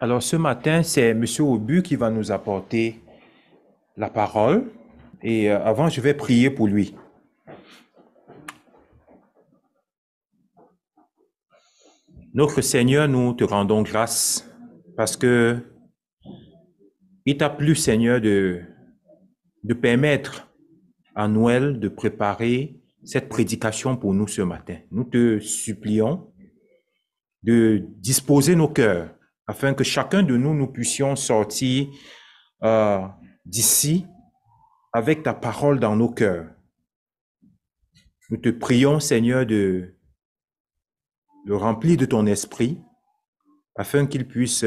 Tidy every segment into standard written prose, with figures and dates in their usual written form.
Alors ce matin, c'est M. Aubu qui va nous apporter la parole. Et avant, je vais prier pour lui. Notre Seigneur, nous te rendons grâce parce que il t'a plu, Seigneur, de permettre à Noël de préparer cette prédication pour nous ce matin. Nous te supplions de disposer nos cœurs afin que chacun de nous puissions sortir d'ici avec ta parole dans nos cœurs. Nous te prions, Seigneur, de le remplir de ton esprit afin qu'il puisse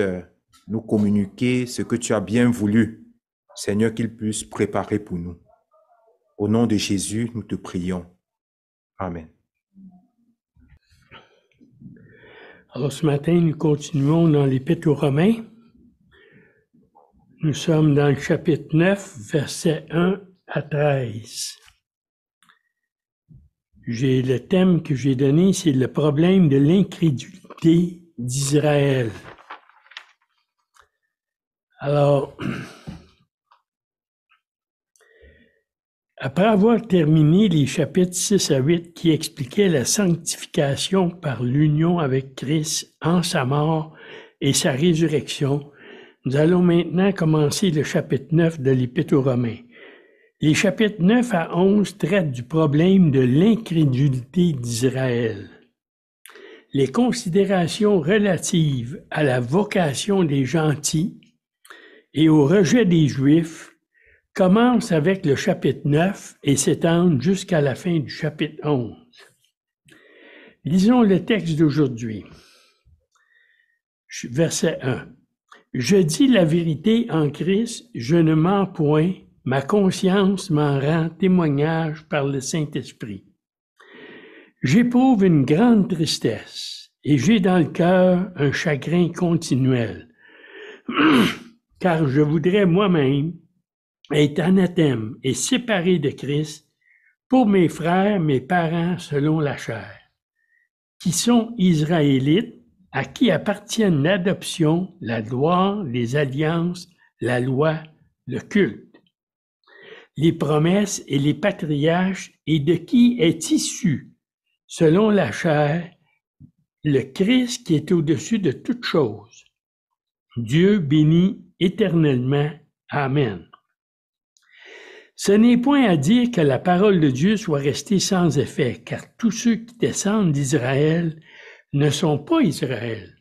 nous communiquer ce que tu as bien voulu, Seigneur, qu'il puisse préparer pour nous. Au nom de Jésus, nous te prions. Amen. Alors ce matin, nous continuons dans l'Épître aux Romains. Nous sommes dans le chapitre 9, versets 1 à 13. Le thème que j'ai donné, c'est le problème de l'incrédulité d'Israël. Alors, après avoir terminé les chapitres 6 à 8 qui expliquaient la sanctification par l'union avec Christ en sa mort et sa résurrection, nous allons maintenant commencer le chapitre 9 de l'Épître aux Romains. Les chapitres 9 à 11 traitent du problème de l'incrédulité d'Israël. Les considérations relatives à la vocation des gentils et au rejet des Juifs commencent avec le chapitre 9 et s'étendent jusqu'à la fin du chapitre 11. Lisons le texte d'aujourd'hui. Verset 1. « Je dis la vérité en Christ, je ne mens point, ma conscience m'en rend témoignage par le Saint-Esprit. J'éprouve une grande tristesse et j'ai dans le cœur un chagrin continuel, car je voudrais moi-même être anathème et séparé de Christ pour mes frères, mes parents selon la chair, qui sont israélites, à qui appartiennent l'adoption, la gloire, les alliances, la loi, le culte, les promesses et les patriarches, et de qui est issu, selon la chair, le Christ qui est au-dessus de toutes choses. Dieu béni éternellement. Amen. Ce n'est point à dire que la parole de Dieu soit restée sans effet, car tous ceux qui descendent d'Israël ne sont pas Israël.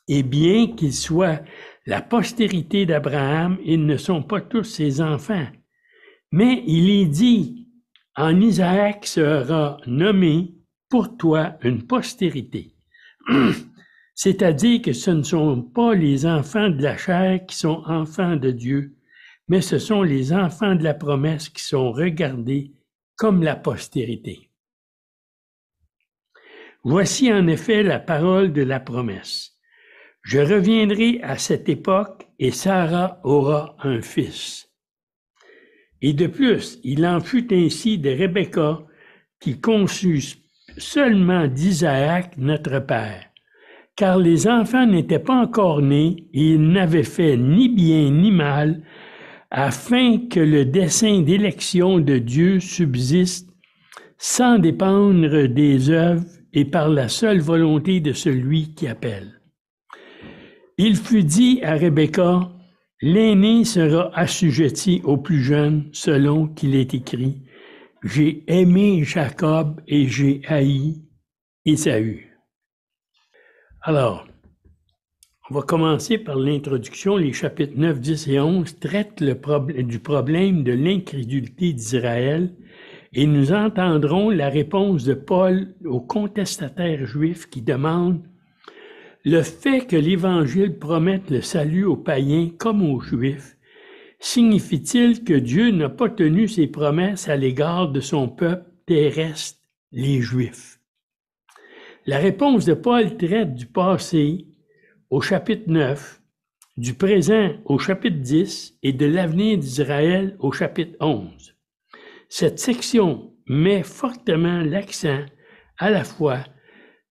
Et bien qu'ils soient la postérité d'Abraham, ils ne sont pas tous ses enfants. Mais il est dit, en Isaac sera nommé pour toi une postérité. C'est-à-dire que ce ne sont pas les enfants de la chair qui sont enfants de Dieu, mais ce sont les enfants de la promesse qui sont regardés comme la postérité. Voici en effet la parole de la promesse. Je reviendrai à cette époque et Sarah aura un fils. Et de plus, il en fut ainsi de Rebecca qui conçut seulement d'Isaac notre père, car les enfants n'étaient pas encore nés et ils n'avaient fait ni bien ni mal, afin que le dessein d'élection de Dieu subsiste sans dépendre des œuvres et par la seule volonté de celui qui appelle. Il fut dit à Rebecca, l'aîné sera assujetti au plus jeune, selon qu'il est écrit, j'ai aimé Jacob et j'ai haï Ésaü. Alors, on va commencer par l'introduction. Les chapitres 9, 10 et 11 traitent du problème de l'incrédulité d'Israël et nous entendrons la réponse de Paul aux contestataires juifs qui demandent « Le fait que l'Évangile promette le salut aux païens comme aux Juifs, signifie-t-il que Dieu n'a pas tenu ses promesses à l'égard de son peuple terrestre, les Juifs? » La réponse de Paul traite du passé au chapitre 9, du présent au chapitre 10 et de l'avenir d'Israël au chapitre 11. Cette section met fortement l'accent à la fois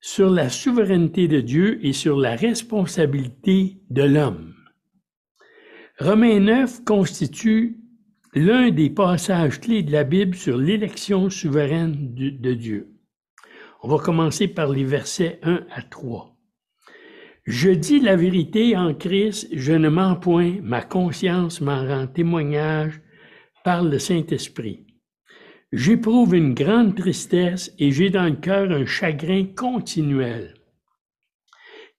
sur la souveraineté de Dieu et sur la responsabilité de l'homme. Romains 9 constitue l'un des passages clés de la Bible sur l'élection souveraine de Dieu. On va commencer par les versets 1 à 3. « Je dis la vérité en Christ, je ne mens point, ma conscience m'en rend témoignage par le Saint-Esprit. J'éprouve une grande tristesse et j'ai dans le cœur un chagrin continuel.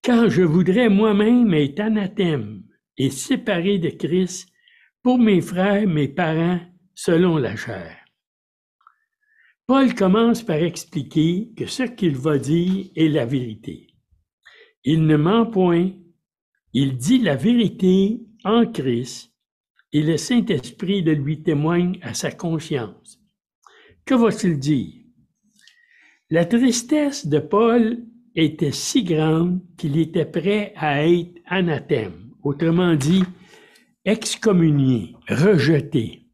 Car je voudrais moi-même être anathème et séparé de Christ pour mes frères, mes parents, selon la chair. » Paul commence par expliquer que ce qu'il va dire est la vérité. Il ne ment point, il dit la vérité en Christ et le Saint-Esprit le lui témoigne à sa conscience. Que va-t-il dire? La tristesse de Paul était si grande qu'il était prêt à être anathème, autrement dit, excommunié, rejeté,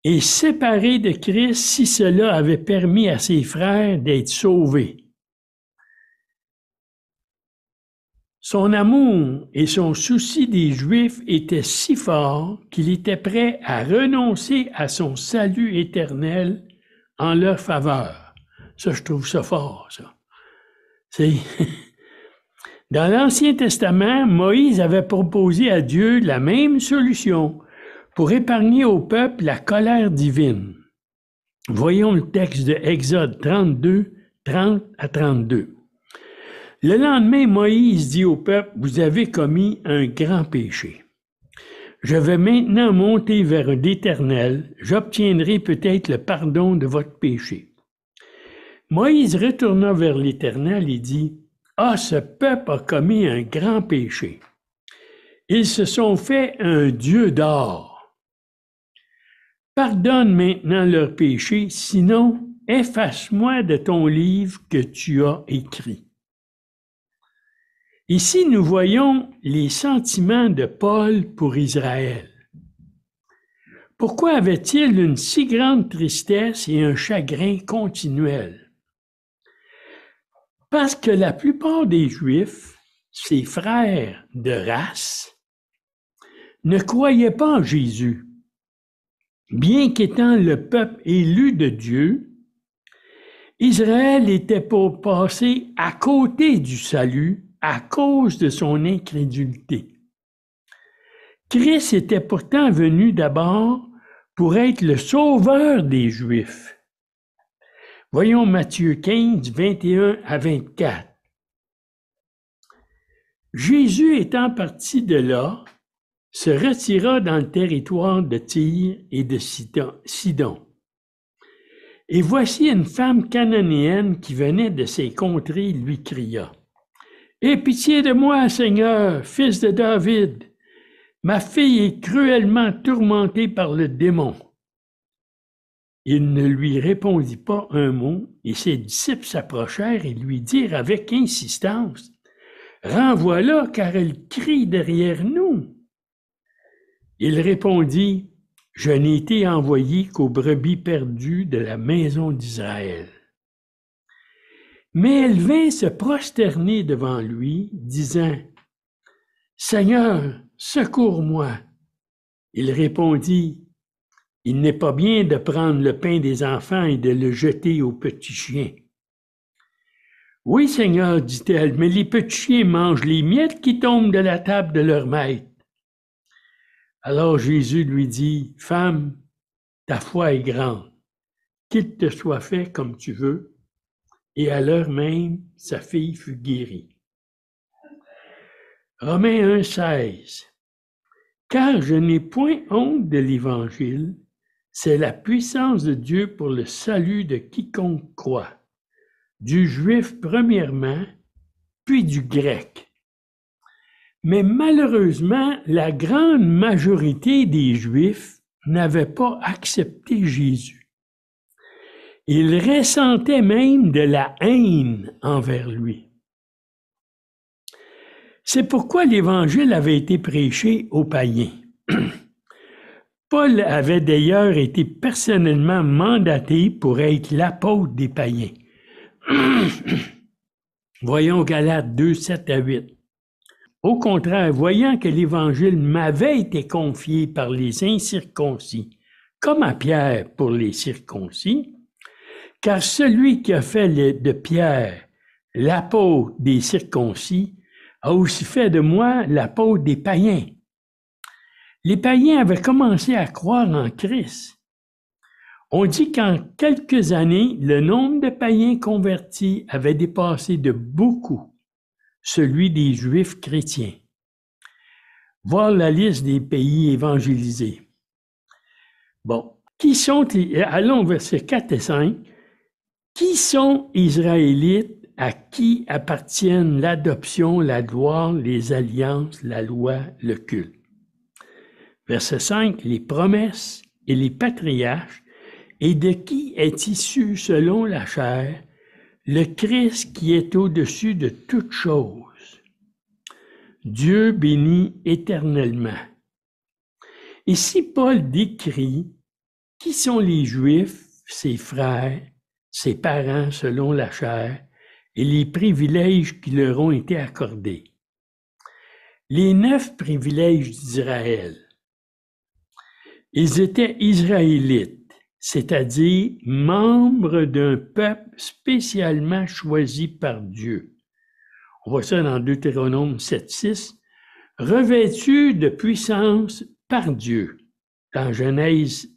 et séparé de Christ si cela avait permis à ses frères d'être sauvés. Son amour et son souci des Juifs étaient si forts qu'il était prêt à renoncer à son salut éternel en leur faveur. Ça, je trouve ça fort, ça. C'est... Dans l'Ancien Testament, Moïse avait proposé à Dieu la même solution pour épargner au peuple la colère divine. Voyons le texte de Exode 32, 30 à 32. Le lendemain, Moïse dit au peuple, « Vous avez commis un grand péché. Je vais maintenant monter vers l'Éternel, j'obtiendrai peut-être le pardon de votre péché. » Moïse retourna vers l'Éternel et dit, « Ah, ce peuple a commis un grand péché. Ils se sont fait un Dieu d'or. Pardonne maintenant leur péché, sinon efface-moi de ton livre que tu as écrit. » Ici, nous voyons les sentiments de Paul pour Israël. Pourquoi avait-il une si grande tristesse et un chagrin continuel? Parce que la plupart des Juifs, ses frères de race, ne croyaient pas en Jésus. Bien qu'étant le peuple élu de Dieu, Israël était pour passer à côté du salut à cause de son incrédulité. Christ était pourtant venu d'abord pour être le sauveur des Juifs. Voyons Matthieu 15, 21 à 24. Jésus étant parti de là, se retira dans le territoire de Tyr et de Sidon. Et voici une femme cananéenne qui venait de ces contrées lui cria, « Aie pitié de moi, Seigneur, fils de David. Ma fille est cruellement tourmentée par le démon. » Il ne lui répondit pas un mot, et ses disciples s'approchèrent et lui dirent avec insistance, « Renvoie-la, car elle crie derrière nous. » Il répondit, « Je n'ai été envoyé qu'aux brebis perdues de la maison d'Israël. » Mais elle vint se prosterner devant lui, disant, « Seigneur, secours-moi. » Il répondit, « Il n'est pas bien de prendre le pain des enfants et de le jeter aux petits chiens. » « Oui, Seigneur, dit-elle, mais les petits chiens mangent les miettes qui tombent de la table de leur maître. » Alors Jésus lui dit, « Femme, ta foi est grande, qu'il te soit fait comme tu veux. » Et à l'heure même, sa fille fut guérie. Romains 1, 16. « Car je n'ai point honte de l'Évangile, c'est la puissance de Dieu pour le salut de quiconque croit, du Juif premièrement, puis du Grec. Mais malheureusement, la grande majorité des Juifs n'avaient pas accepté Jésus. Ils ressentaient même de la haine envers lui. C'est pourquoi l'Évangile avait été prêché aux païens. Paul avait d'ailleurs été personnellement mandaté pour être l'apôtre des païens. Voyons Galates 2, 7 à 8. Au contraire, voyant que l'Évangile m'avait été confié par les incirconcis, comme à Pierre pour les circoncis, car celui qui a fait de Pierre l'apôtre des circoncis a aussi fait de moi l'apôtre des païens. Les païens avaient commencé à croire en Christ. On dit qu'en quelques années, le nombre de païens convertis avait dépassé de beaucoup celui des Juifs chrétiens. Voir la liste des pays évangélisés. Bon, allons versets 4 et 5. Qui sont Israélites à qui appartiennent l'adoption, la gloire, les alliances, la loi, le culte? Verset 5, les promesses et les patriarches, et de qui est issu selon la chair le Christ qui est au-dessus de toutes choses. Dieu béni éternellement. Ici, Paul décrit qui sont les Juifs, ses frères, ses parents selon la chair, et les privilèges qui leur ont été accordés. Les 9 privilèges d'Israël. Ils étaient israélites, c'est-à-dire membres d'un peuple spécialement choisi par Dieu. On voit ça dans Deutéronome 7.6, revêtus de puissance par Dieu, dans Genèse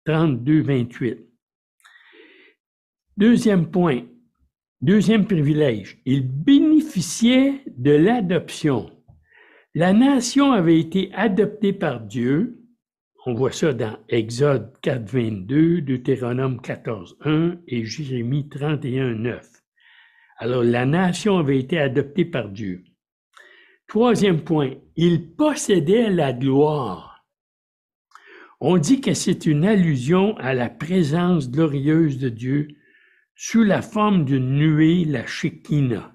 32.28. Deuxième point, deuxième privilège, ils bénéficiaient de l'adoption. La nation avait été adoptée par Dieu. On voit ça dans Exode 4.22, Deutéronome 14.1 et Jérémie 31.9. Alors, la nation avait été adoptée par Dieu. Troisième point, ils possédaient la gloire. On dit que c'est une allusion à la présence glorieuse de Dieu sous la forme d'une nuée, la Shekinah.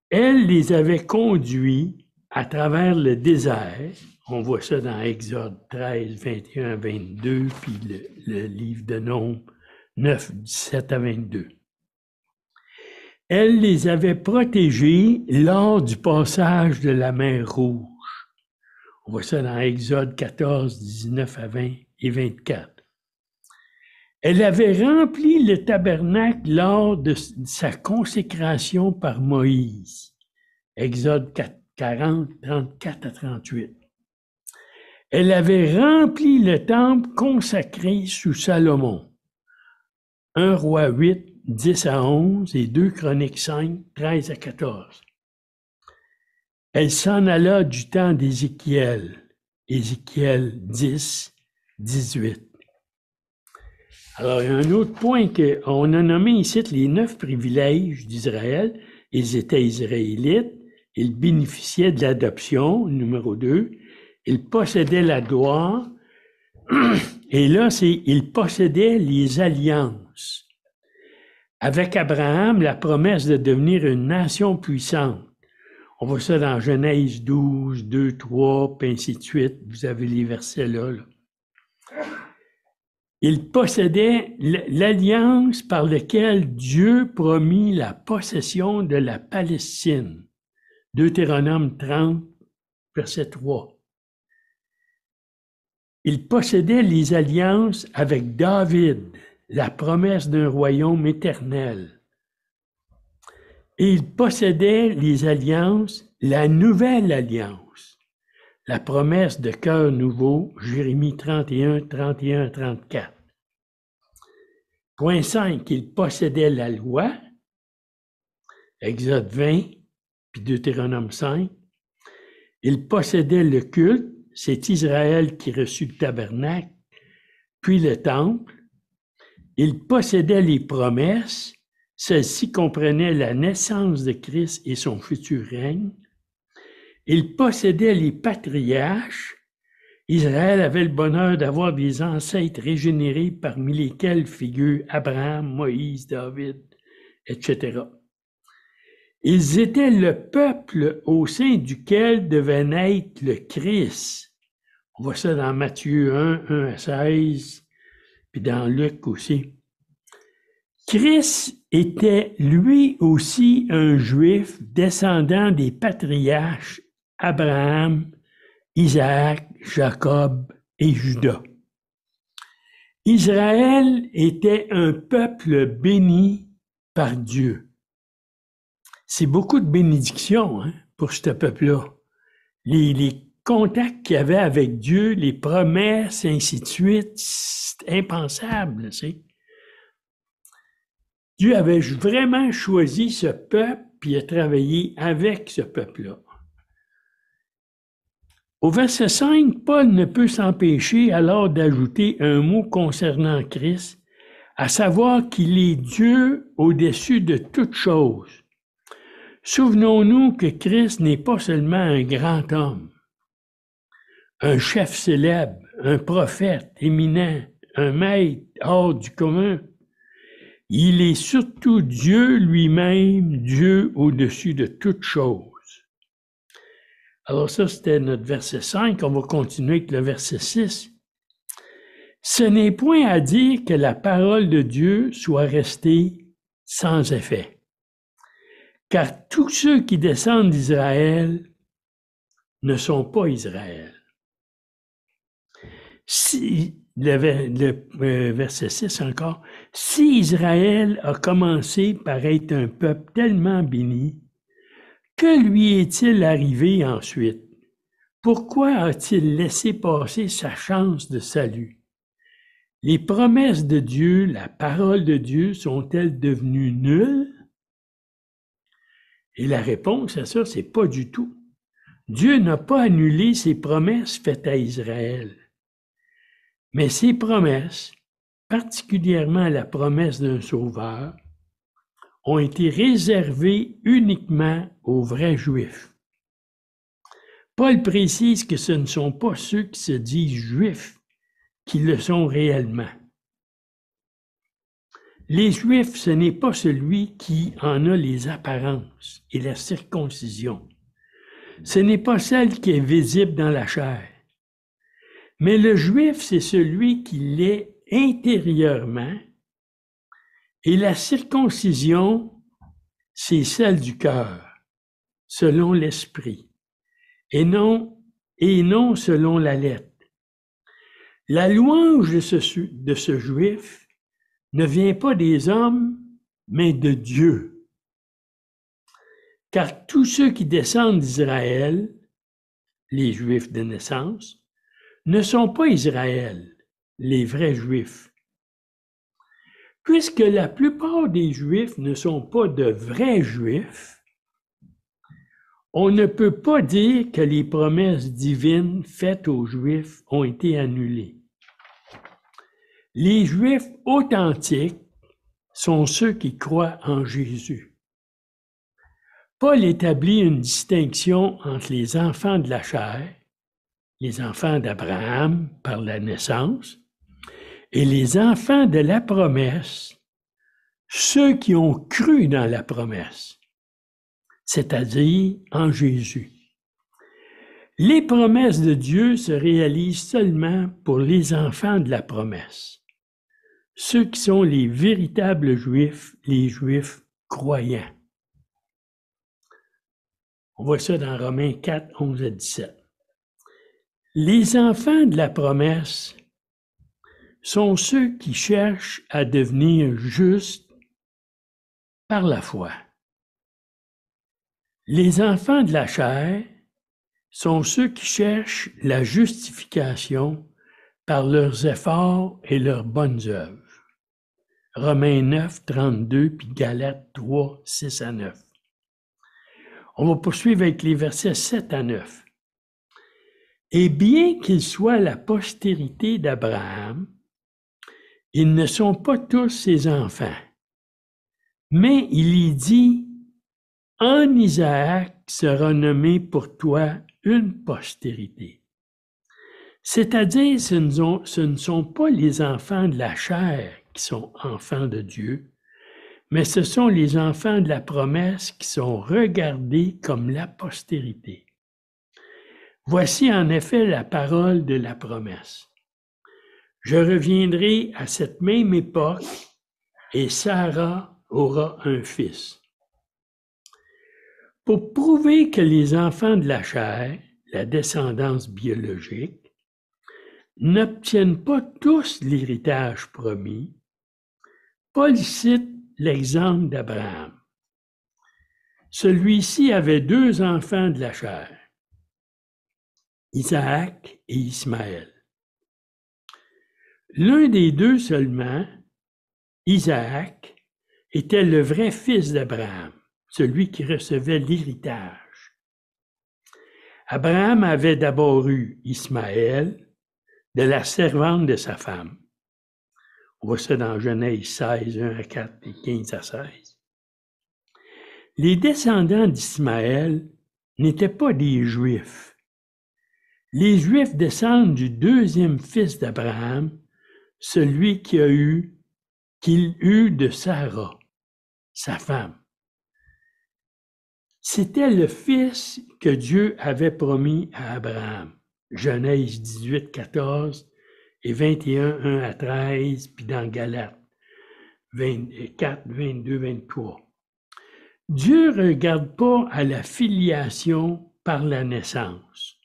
Elle les avait conduits à travers le désert. On voit ça dans Exode 13, 21 22, puis le livre de Nombres 9, 17 à 22. Elle les avait protégés lors du passage de la mer Rouge. On voit ça dans Exode 14, 19 à 20 et 24. Elle avait rempli le tabernacle lors de sa consécration par Moïse. Exode 40, 34 à 38. Elle avait rempli le temple consacré sous Salomon. 1 Roi 8, 10 à 11 et 2 Chroniques 5, 13 à 14. Elle s'en alla du temps d'Ézéchiel, Ézéchiel 10, 18. Alors, il y a un autre point qu'on a nommé ici les 9 privilèges d'Israël. Ils étaient israélites, ils bénéficiaient de l'adoption, numéro 2. Ils possédaient la gloire. Et là, ils possédaient les alliances. Avec Abraham, la promesse de devenir une nation puissante. On voit ça dans Genèse 12, 2, 3, puis ainsi de suite. Vous avez les versets là. Ils possédaient l'alliance par laquelle Dieu promit la possession de la Palestine. Deutéronome 30, verset 3. Ils possédaient les alliances avec David, la promesse d'un royaume éternel. Et ils possédaient les alliances, la nouvelle alliance, la promesse de cœur nouveau, Jérémie 31, 31, 34. Point 5, ils possédaient la loi, Exode 20, puis Deutéronome 5. Ils possédaient le culte, c'est Israël qui reçut le tabernacle, puis le temple. Ils possédaient les promesses, celles-ci comprenaient la naissance de Christ et son futur règne. Ils possédaient les patriarches. Israël avait le bonheur d'avoir des ancêtres régénérés parmi lesquels figurent Abraham, Moïse, David, etc. Ils étaient le peuple au sein duquel devait naître le Christ. On voit ça dans Matthieu 1, 1 à 16, puis dans Luc aussi. Christ était lui aussi un Juif descendant des patriarches Abraham, Isaac, Jacob et Judas. Israël était un peuple béni par Dieu. C'est beaucoup de bénédictions pour ce peuple-là. Les contacts qu'il y avait avec Dieu, les promesses, ainsi de suite, c'est impensable. Dieu avait vraiment choisi ce peuple puis a travaillé avec ce peuple-là. Au verset 5, Paul ne peut s'empêcher alors d'ajouter un mot concernant Christ, à savoir qu'il est Dieu au-dessus de toutes choses. Souvenons-nous que Christ n'est pas seulement un grand homme, un chef célèbre, un prophète éminent, un maître hors du commun. Il est surtout Dieu lui-même, Dieu au-dessus de toutes choses. Alors ça, c'était notre verset 5. On va continuer avec le verset 6. Ce n'est point à dire que la parole de Dieu soit restée sans effet. Car tous ceux qui descendent d'Israël ne sont pas Israël. Si, verset 6 encore, si Israël a commencé par être un peuple tellement béni, que lui est-il arrivé ensuite? Pourquoi a-t-il laissé passer sa chance de salut? Les promesses de Dieu, la parole de Dieu, sont-elles devenues nulles? Et la réponse à ça, c'est pas du tout. Dieu n'a pas annulé ses promesses faites à Israël. Mais ces promesses, particulièrement la promesse d'un sauveur, ont été réservées uniquement aux vrais Juifs. Paul précise que ce ne sont pas ceux qui se disent Juifs qui le sont réellement. Les Juifs, ce n'est pas celui qui en a les apparences et la circoncision. Ce n'est pas celle qui est visible dans la chair. Mais le Juif, c'est celui qui l'est intérieurement, et la circoncision, c'est celle du cœur, selon l'esprit, et non selon la lettre. La louange de ce Juif ne vient pas des hommes, mais de Dieu. Car tous ceux qui descendent d'Israël, les Juifs de naissance, ne sont pas Israël, les vrais Juifs. Puisque la plupart des Juifs ne sont pas de vrais Juifs, on ne peut pas dire que les promesses divines faites aux Juifs ont été annulées. Les Juifs authentiques sont ceux qui croient en Jésus. Paul établit une distinction entre les enfants de la chair, les enfants d'Abraham par la naissance, et les enfants de la promesse, ceux qui ont cru dans la promesse, c'est-à-dire en Jésus. Les promesses de Dieu se réalisent seulement pour les enfants de la promesse, ceux qui sont les véritables Juifs, les Juifs croyants. On voit ça dans Romains 4, 11 à 17. Les enfants de la promesse sont ceux qui cherchent à devenir justes par la foi. Les enfants de la chair sont ceux qui cherchent la justification par leurs efforts et leurs bonnes œuvres. Romains 9, 32, puis Galates 3, 6 à 9. On va poursuivre avec les versets 7 à 9. Et bien qu'ils soient la postérité d'Abraham, ils ne sont pas tous ses enfants. Mais il y dit, en Isaac sera nommé pour toi une postérité. C'est-à-dire, ce ne sont pas les enfants de la chair qui sont enfants de Dieu, mais ce sont les enfants de la promesse qui sont regardés comme la postérité. Voici en effet la parole de la promesse. Je reviendrai à cette même époque et Sarah aura un fils. Pour prouver que les enfants de la chair, la descendance biologique, n'obtiennent pas tous l'héritage promis, Paul cite l'exemple d'Abraham. Celui-ci avait 2 enfants de la chair, Isaac et Ismaël. L'un des 2 seulement, Isaac, était le vrai fils d'Abraham, celui qui recevait l'héritage. Abraham avait d'abord eu Ismaël de la servante de sa femme. On voit ça dans Genèse 16, 1 à 4 et 15 à 16. Les descendants d'Ismaël n'étaient pas des Juifs. Les Juifs descendent du 2e fils d'Abraham, celui qu'il eut de Sarah, sa femme. C'était le fils que Dieu avait promis à Abraham. Genèse 18, 14 et 21, 1 à 13, puis dans Galates 24, 22, 23. Dieu ne regarde pas à la filiation par la naissance.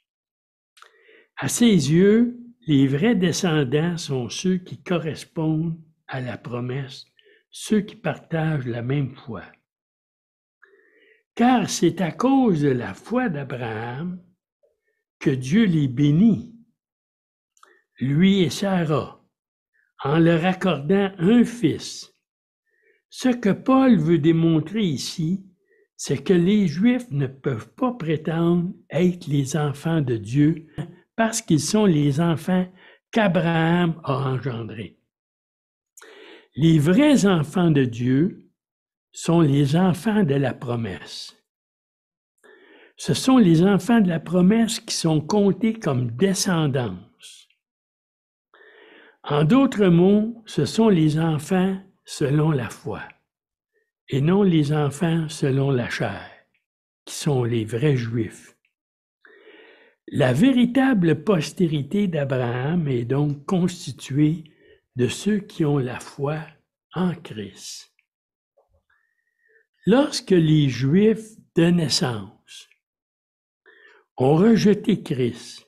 À ses yeux, les vrais descendants sont ceux qui correspondent à la promesse, ceux qui partagent la même foi. Car c'est à cause de la foi d'Abraham que Dieu les bénit, lui et Sarah, en leur accordant un fils. Ce que Paul veut démontrer ici, c'est que les Juifs ne peuvent pas prétendre être les enfants de Dieu parce qu'ils sont les enfants qu'Abraham a engendrés. Les vrais enfants de Dieu sont les enfants de la promesse. Ce sont les enfants de la promesse qui sont comptés comme descendance. En d'autres mots, ce sont les enfants selon la foi, et non les enfants selon la chair, qui sont les vrais Juifs. La véritable postérité d'Abraham est donc constituée de ceux qui ont la foi en Christ. Lorsque les Juifs de naissance ont rejeté Christ,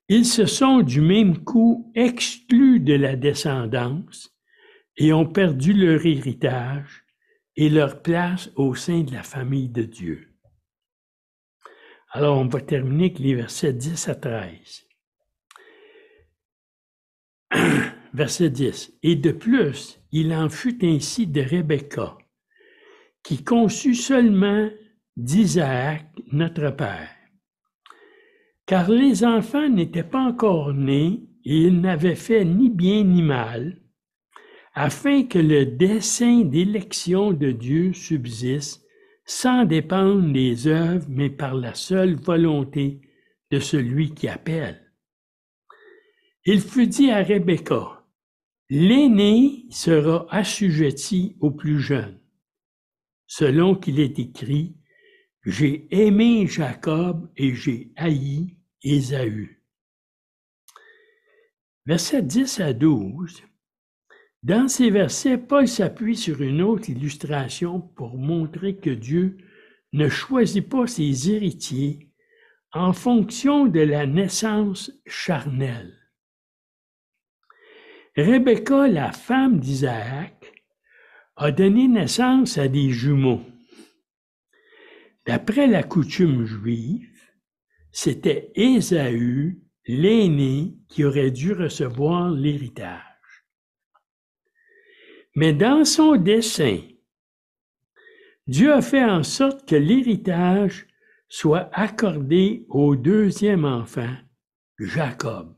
ils se sont du même coup exclus de la descendance et ont perdu leur héritage et leur place au sein de la famille de Dieu. Alors, on va terminer avec les versets 10 à 13. Verset 10. « Et de plus, il en fut ainsi de Rebecca, qui conçut seulement d'Isaac, notre père. Car les enfants n'étaient pas encore nés et ils n'avaient fait ni bien ni mal, afin que le dessein d'élection de Dieu subsiste sans dépendre des œuvres, mais par la seule volonté de celui qui appelle. Il fut dit à Rebecca, « L'aîné sera assujetti au plus jeune, selon qu'il est écrit, « J'ai aimé Jacob et j'ai haï Ésaü. » Versets 10 à 12. Dans ces versets, Paul s'appuie sur une autre illustration pour montrer que Dieu ne choisit pas ses héritiers en fonction de la naissance charnelle. Rebecca, la femme d'Isaac, a donné naissance à des jumeaux. D'après la coutume juive, c'était Ésaü, l'aîné, qui aurait dû recevoir l'héritage. Mais dans son dessein, Dieu a fait en sorte que l'héritage soit accordé au 2e enfant, Jacob.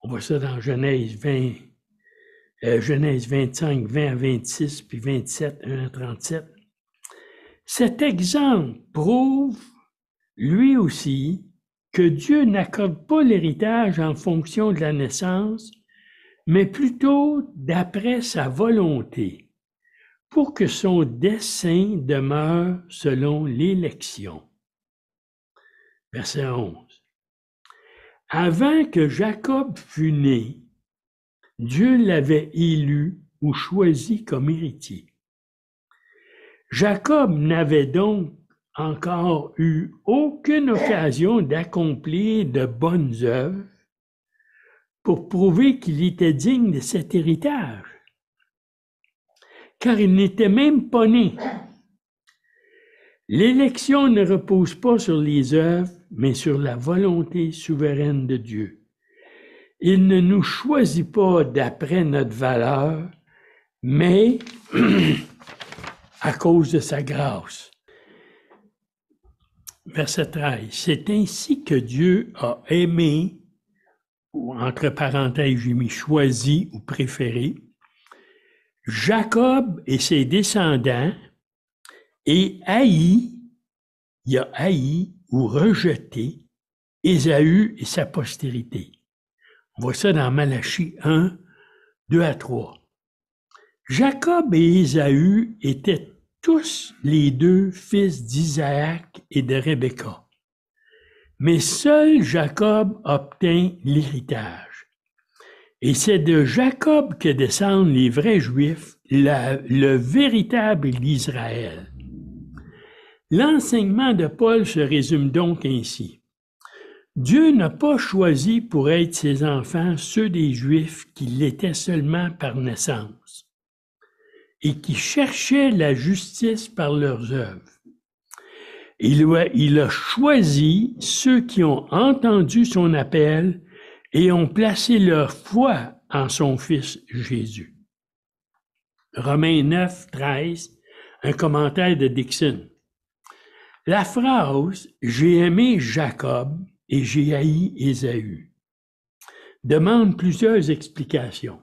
On voit ça dans Genèse 25, 20 à 26, puis 27, 1 à 37. Cet exemple prouve, lui aussi, que Dieu n'accorde pas l'héritage en fonction de la naissance, mais plutôt d'après sa volonté, pour que son dessein demeure selon l'élection. Verset 11. Avant que Jacob fût né, Dieu l'avait élu ou choisi comme héritier. Jacob n'avait donc encore eu aucune occasion d'accomplir de bonnes œuvres pour prouver qu'il était digne de cet héritage, car il n'était même pas né. L'élection ne repose pas sur les œuvres, mais sur la volonté souveraine de Dieu. Il ne nous choisit pas d'après notre valeur, mais à cause de sa grâce. Verset 13. C'est ainsi que Dieu a aimé, ou entre parenthèses, j'ai mis choisi ou préféré, Jacob et ses descendants, et haï, il a haï ou rejeté Ésaü et sa postérité. On voit ça dans Malachie 1, 2 à 3. Jacob et Ésaü étaient tous les deux fils d'Isaac et de Rebecca. Mais seul Jacob obtint l'héritage. Et c'est de Jacob que descendent les vrais Juifs, le véritable Israël. L'enseignement de Paul se résume donc ainsi. Dieu n'a pas choisi pour être ses enfants ceux des Juifs qui l'étaient seulement par naissance et qui cherchaient la justice par leurs œuvres. Il a choisi ceux qui ont entendu son appel et ont placé leur foi en son Fils Jésus. Romains 9, 13, un commentaire de Dixon. La phrase « J'ai aimé Jacob et j'ai haï Ésaü » demande plusieurs explications.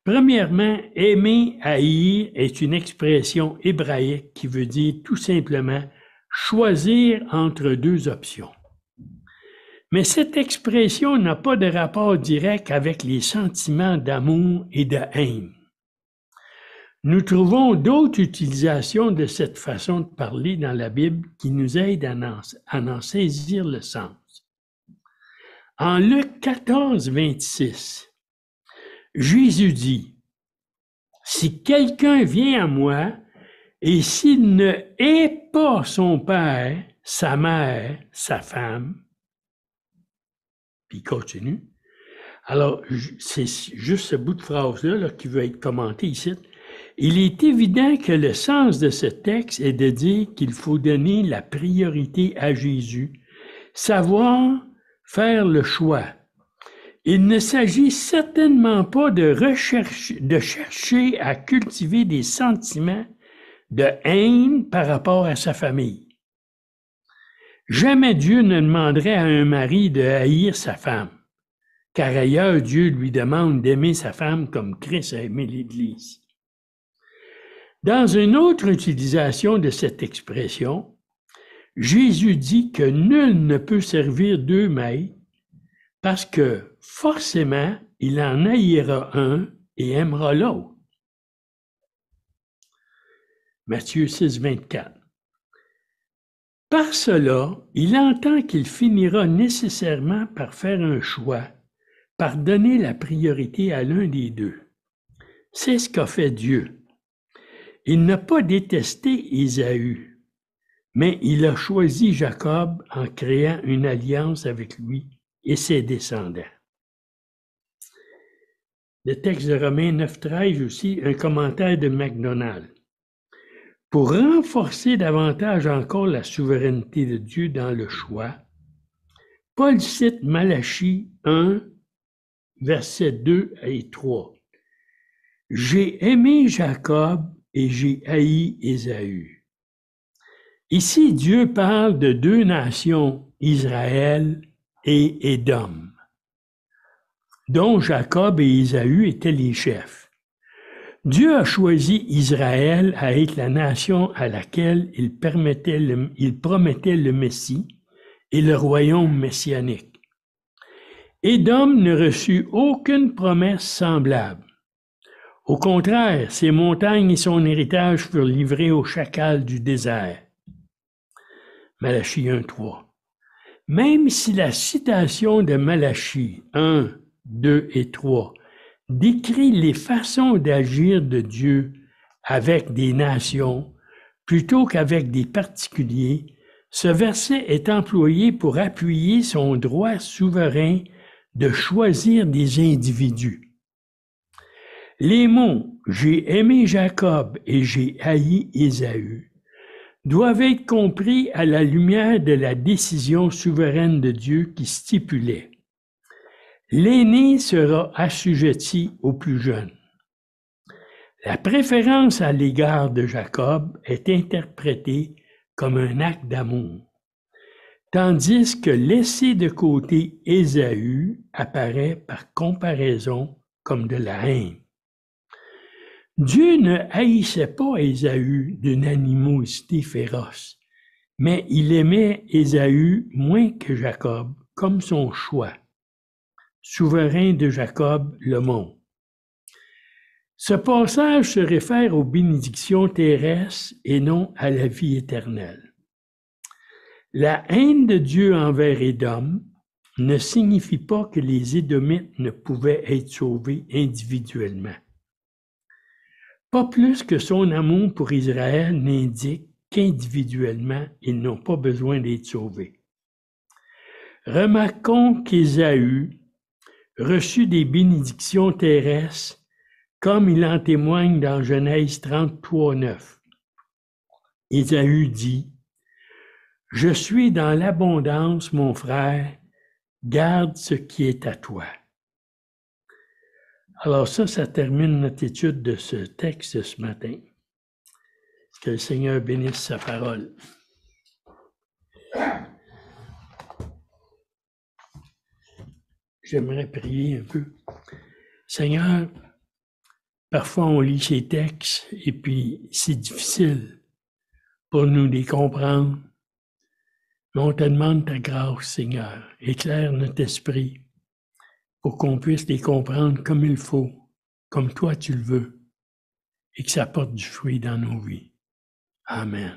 Premièrement, aimer, haïr est une expression hébraïque qui veut dire tout simplement choisir entre deux options. Mais cette expression n'a pas de rapport direct avec les sentiments d'amour et de haine. Nous trouvons d'autres utilisations de cette façon de parler dans la Bible qui nous aident à en saisir le sens. En Luc 14, 26, Jésus dit, « Si quelqu'un vient à moi, et s'il ne hait pas son père, sa mère, sa femme, puis il continue. Alors, c'est juste ce bout de phrase-là qui veut être commenté ici. Il est évident que le sens de ce texte est de dire qu'il faut donner la priorité à Jésus, savoir faire le choix. Il ne s'agit certainement pas de chercher à cultiver des sentiments de haine par rapport à sa famille. Jamais Dieu ne demanderait à un mari de haïr sa femme, car ailleurs Dieu lui demande d'aimer sa femme comme Christ a aimé l'Église. Dans une autre utilisation de cette expression, Jésus dit que nul ne peut servir deux maîtres parce que forcément, il en haïra un et aimera l'autre. Matthieu 6, 24. Par cela, il entend qu'il finira nécessairement par faire un choix, par donner la priorité à l'un des deux. C'est ce qu'a fait Dieu. Il n'a pas détesté Ésaü, mais il a choisi Jacob en créant une alliance avec lui et ses descendants. Le texte de Romains 9, 13 aussi, un commentaire de MacDonald. Pour renforcer davantage encore la souveraineté de Dieu dans le choix, Paul cite Malachie 1, versets 2 et 3. « J'ai aimé Jacob et j'ai haï Ésaü. » Ici, Dieu parle de deux nations, Israël et Édom, dont Jacob et Ésaü étaient les chefs. Dieu a choisi Israël à être la nation à laquelle il promettait le Messie et le royaume messianique. Édom ne reçut aucune promesse semblable. Au contraire, ses montagnes et son héritage furent livrés aux chacals du désert. Malachie 1, 3. Même si la citation de Malachie 1, 2 et 3 décrit les façons d'agir de Dieu avec des nations plutôt qu'avec des particuliers. Ce verset est employé pour appuyer son droit souverain de choisir des individus. Les mots « j'ai aimé Jacob et j'ai haï Ésaü » doivent être compris à la lumière de la décision souveraine de Dieu qui stipulait « l'aîné sera assujetti au plus jeune ». La préférence à l'égard de Jacob est interprétée comme un acte d'amour, tandis que laisser de côté Ésaü apparaît par comparaison comme de la haine. Dieu ne haïssait pas Ésaü d'une animosité féroce, mais il aimait Ésaü moins que Jacob, comme son choix. Souverain de Jacob le montre. Ce passage se réfère aux bénédictions terrestres et non à la vie éternelle. La haine de Dieu envers Édom ne signifie pas que les Édomites ne pouvaient être sauvés individuellement. Pas plus que son amour pour Israël n'indique qu'individuellement, ils n'ont pas besoin d'être sauvés. Remarquons qu'Ésaü reçut des bénédictions terrestres comme il en témoigne dans Genèse 33, 9. Ésaü dit « Je suis dans l'abondance, mon frère, garde ce qui est à toi. » Alors ça termine notre étude de ce texte ce matin. Que le Seigneur bénisse sa parole. J'aimerais prier un peu. Seigneur, parfois on lit ces textes et puis c'est difficile pour nous les comprendre. Mais on te demande ta grâce, Seigneur. Éclaire notre esprit pour qu'on puisse les comprendre comme il faut, comme toi tu le veux, et que ça porte du fruit dans nos vies. Amen.